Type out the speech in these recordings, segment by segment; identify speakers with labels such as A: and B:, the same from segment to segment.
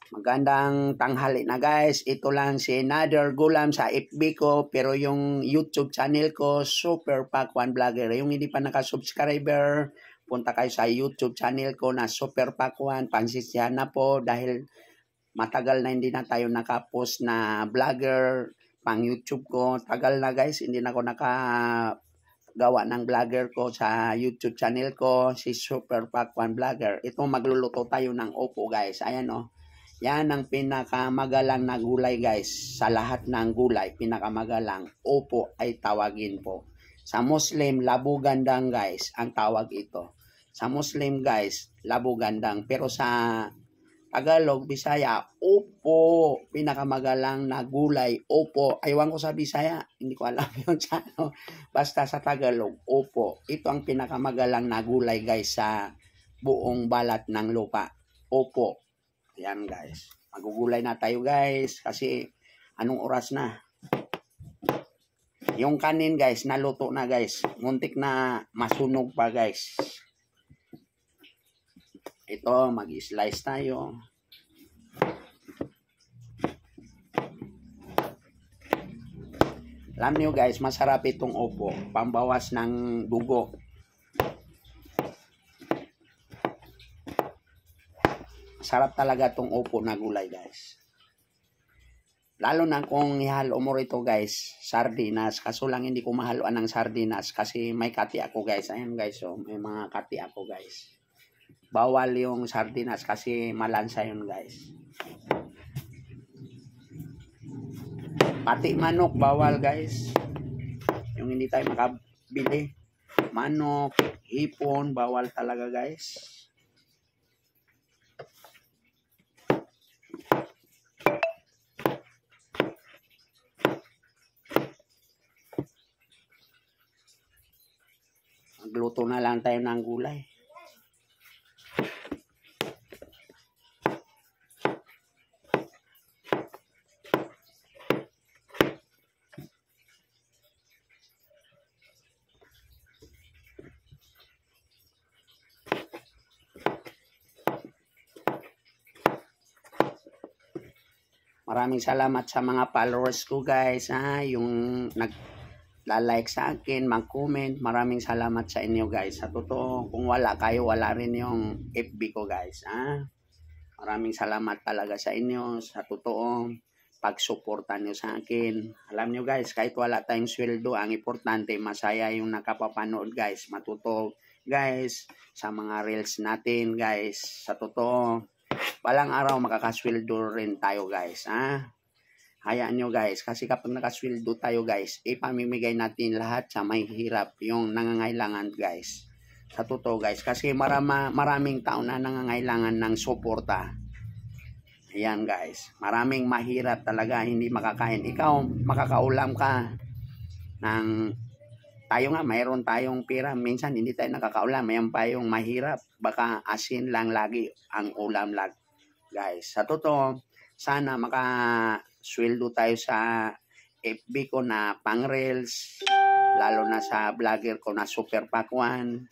A: Magandang tanghali na guys. Ito lang si Nader Gulam sa FB ko. Pero yung YouTube channel ko, Super Pac One Vlogger. Yung hindi pa naka-subscriber, punta kayo sa YouTube channel ko na Super Pac One. Pansisyahan na po dahil matagal na hindi na tayo naka-post na vlogger pang YouTube ko. Tagal na guys, hindi na ako gawa ng vlogger ko sa YouTube channel ko, si Super Pac One Vlogger. Ito magluluto tayo ng opo guys. Ayan o. Yan ang pinakamagalang na gulay guys. Sa lahat ng gulay, pinakamagalang opo ay tawagin po. Sa Muslim, labu-gandang guys, ang tawag ito. Sa Muslim guys, labu-gandang. Pero sa Tagalog, Bisaya, opo. Pinakamagalang na gulay, opo. Aywan ko sa Bisaya, hindi ko alam yun sa ano. Basta sa Tagalog, opo. Ito ang pinakamagalang na gulay guys sa buong balat ng lupa. Opo. Yan guys. Magugulay na tayo guys. Kasi anong oras na? Yung kanin guys, naluto na guys. Muntik na masunog pa guys. Ito, mag-slice tayo. Alam nyo guys, masarap itong opo. Pambawas ng dugo. Sarap talaga itong opo na gulay guys. Lalo na kung ihalo mo rito guys, sardinas. Kaso lang hindi ko mahaluan ng sardinas kasi may kati ako guys. Ayan guys, oh, may mga kati ako guys. Bawal yung sardinas kasi malansa yun guys. Pati manok, bawal guys. Yung hindi tayo makabili. Manok, hipon, bawal talaga guys. Magluto na lang tayo ng gulay. Maraming salamat sa mga followers ko guys. Yung nag-like sa akin, mag-comment. Maraming salamat sa inyo guys. Sa totoo, kung wala kayo, wala rin yung FB ko guys. Maraming salamat talaga sa inyo. Sa totoo, pag-suporta nyo sa akin. Alam nyo guys, kahit wala tayong sweldo, ang importante, masaya yung nakapapanood guys. Matuto guys sa mga reels natin guys. Sa totoo, walang araw makakasweldo rin tayo guys. Hayaan nyo guys, kasi kapag nakasweldo tayo guys, ipamimigay natin lahat sa may hirap, yung nangangailangan guys. Sa totoo guys, kasi maraming tao na nangangailangan ng suporta. Ayan guys, maraming mahirap talaga, hindi makakain. Ikaw, makakaulam ka ng, tayo nga, mayroon tayong pera. Minsan hindi tayo nakakaulam, mayan pa yung mahirap. Baka asin lang lagi ang ulam lag guys. Sa totoo, sana makasweldo tayo sa FB ko na pang reels, lalo na sa vlogger ko na Super Pac One.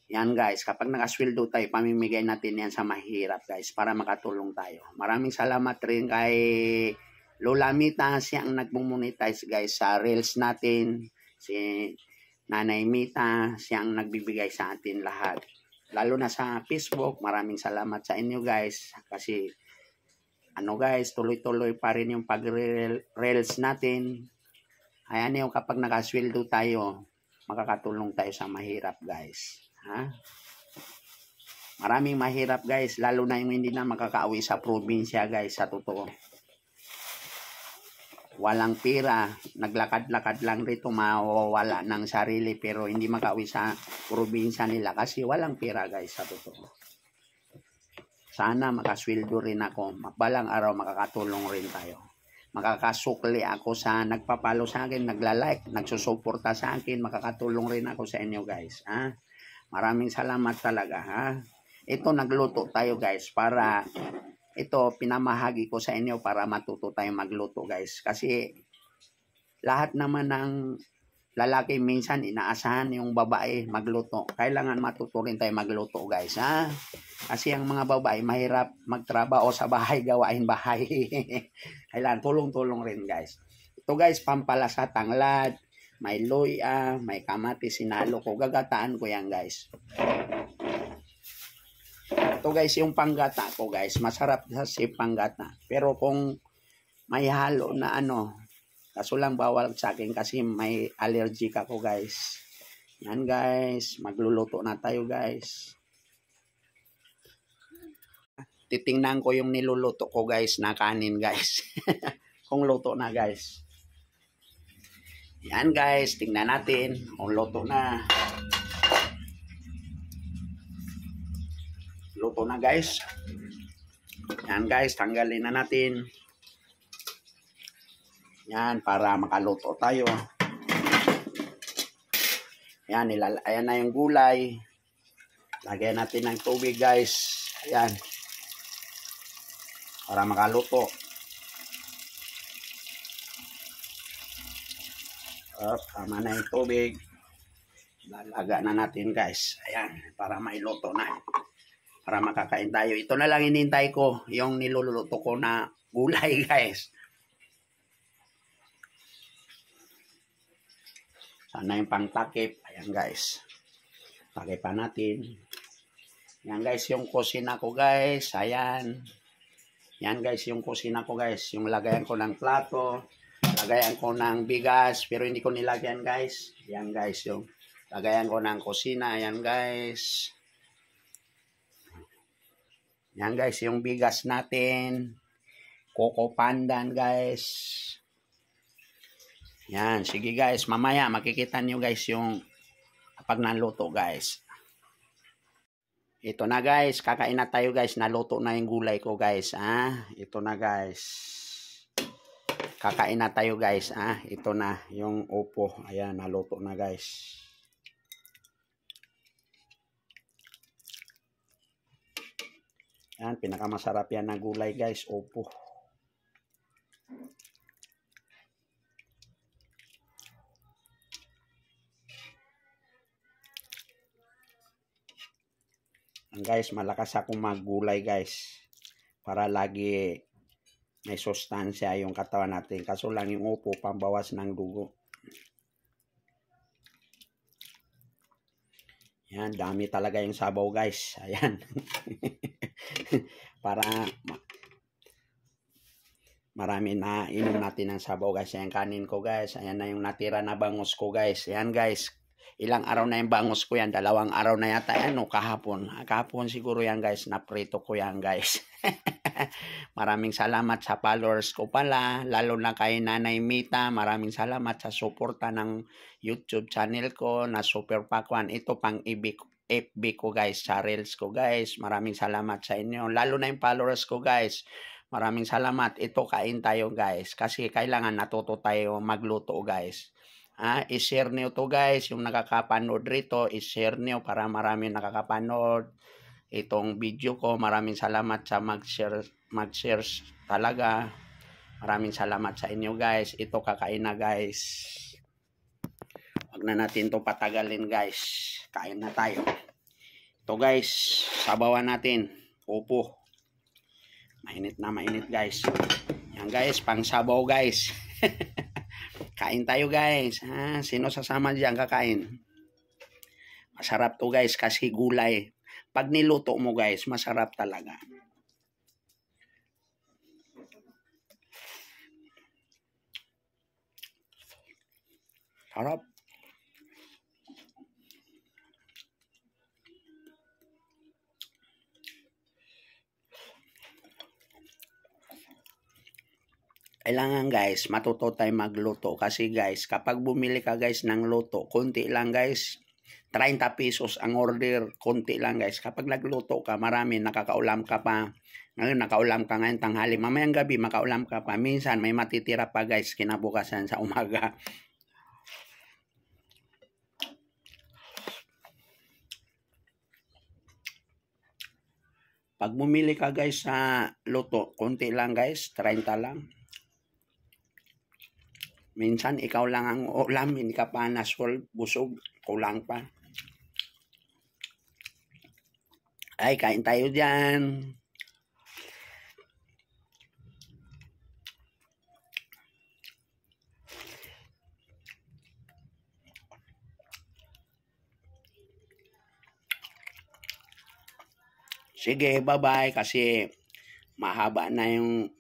A: Yan guys, kapag nakasweldo tayo, pamimigay natin yan sa mahirap guys, para makatulong tayo. Maraming salamat rin kay Lola Mita, siyang nagmumonetize guys sa reels natin. Si Nanay Mita, siyang nagbibigay sa atin lahat. Lalo na sa Facebook, maraming salamat sa inyo guys. Kasi ano guys, tuloy-tuloy pa rin yung pag-reels natin. Ayan yung kapag nakasweldo tayo, makakatulong tayo sa mahirap guys. Maraming mahirap guys, lalo na yung hindi na makakauwi sa probinsya guys, sa totoo. Walang pera, naglakad-lakad lang rito, mawawala ng sarili, pero hindi makauwi sa probinsya nila kasi walang pera guys, sa totoo. Sana makasweldo rin ako, balang araw makakatulong rin tayo. Makakasukli ako sa nagpapalo sa akin, nagla-like, nagsusuporta sa akin, makakatulong rin ako sa inyo guys. Maraming salamat talaga. Ito, nagluto tayo guys, para ito, pinamahagi ko sa inyo para matuto tayo magluto guys. Kasi lahat naman ng lalaki minsan inaasahan yung babae magluto. Kailangan matuto rin tayo magluto guys. Kasi ang mga babae, mahirap magtrabaho sa bahay, gawain bahay. Kailangan tulong-tulong rin guys. Ito guys, pampalasa tanglad, may luya, may kamatis, sinalo ko. Gagataan ko yan guys. Ito guys, yung panggata ko guys. Masarap kasi panggata. Pero kung may halo na ano, kaso lang bawal sa akin kasi may allergic ako guys. Yan guys, magluluto na tayo guys. Titingnan ko yung niluluto ko guys na kanin guys. Kung luto na guys. Yan guys, tingnan natin kung luto na. Luto na guys. Yan guys, tanggalin na natin. Yan, para makaluto tayo. Yan, ayan na yung gulay. Lagyan natin ng tubig guys. Ayan. Para makaluto. Tama na yung tubig. Lalaga na natin guys. Ayan, para mailuto na. Para makakain tayo. Ito na lang inintay ko. Yung niluluto ko na gulay guys. Sana yung pangtakip. Ayan guys. Takipan natin. Ayan guys, yung kusina ko guys. Ayan. Yan guys, yung kusina ko guys. Yung lagayan ko ng plato. Lagayan ko ng bigas. Pero hindi ko nilagyan guys. Yan guys, yung lagayan ko ng kusina. Ayan guys. Yan guys, yung bigas natin. Coco pandan guys. Yan, sige guys. Mamaya makikita nyo guys yung kapag naluto guys. Ito na guys, kakain na tayo guys. Naluto na yung gulay ko guys. Ito na guys. Kakain na tayo guys. Ito na yung upo. Ayan, naluto na guys. Yan, pinakamasarap yan na gulay guys. Upo. Guys, malakas akong maggulay guys. Para lagi may sustansya yung katawan natin. Kaso lang yung upo, pambawas ng dugo. Yan, dami talaga yung sabaw guys. Ayan. Para marami na inom natin ng sabaw guys. Ayan kanin ko guys. Ayan na yung natira na bangus ko guys. Ayan guys. Ilang araw na yung bangus ko yan. 2 araw na yata yan o kahapon. Kahapon siguro yan guys. Naprito ko yan guys. Maraming salamat sa followers ko pala. Lalo na kay Nanay Mita. Maraming salamat sa suporta ng YouTube channel ko na Super Pakwan. Ito pang FB ko guys. Sa Reels ko guys. Maraming salamat sa inyo. Lalo na yung followers ko guys. Maraming salamat. Ito kain tayo guys. Kasi kailangan natuto tayo magluto guys. I-share niyo to guys, yung nakakapanood rito, i-share niyo para marami nakakapanood itong video ko. Maraming salamat sa mag-share talaga. Maraming salamat sa inyo guys. Ito kakain na guys. Wag na natin to patagalin guys. Kain na tayo. Ito guys, sabawan natin. Upo. Mainit na mainit guys. Yan guys, pang sabaw guys. Kain tayo guys. Sino sasama diyan kakain? Masarap to guys kasi gulay. Pag niluto mo guys, masarap talaga. Sarap. Kailangan guys, matuto tayo magluto. Kasi guys, kapag bumili ka guys ng luto, konti lang guys. 30 pesos ang order, konti lang guys. Kapag nagluto ka, marami, nakakaulam ka pa. Ngayon, nakaulam ka ngayon tanghali. Mamayang gabi, makaulam ka pa. Minsan, may matitira pa guys, kinabukasan sa umaga. Pag bumili ka guys sa luto, konti lang guys, 30 lang. Minsan, ikaw lang ang ulam, hindi ka pa nasol, busog, kulang pa. Ay, kain tayo dyan. Sige, bye-bye kasi mahaba na yung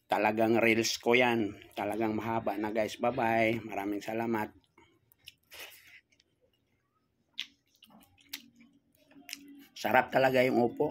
A: talagang reels ko yan. Talagang mahaba na guys. Bye-bye. Maraming salamat. Sarap talaga yung upo.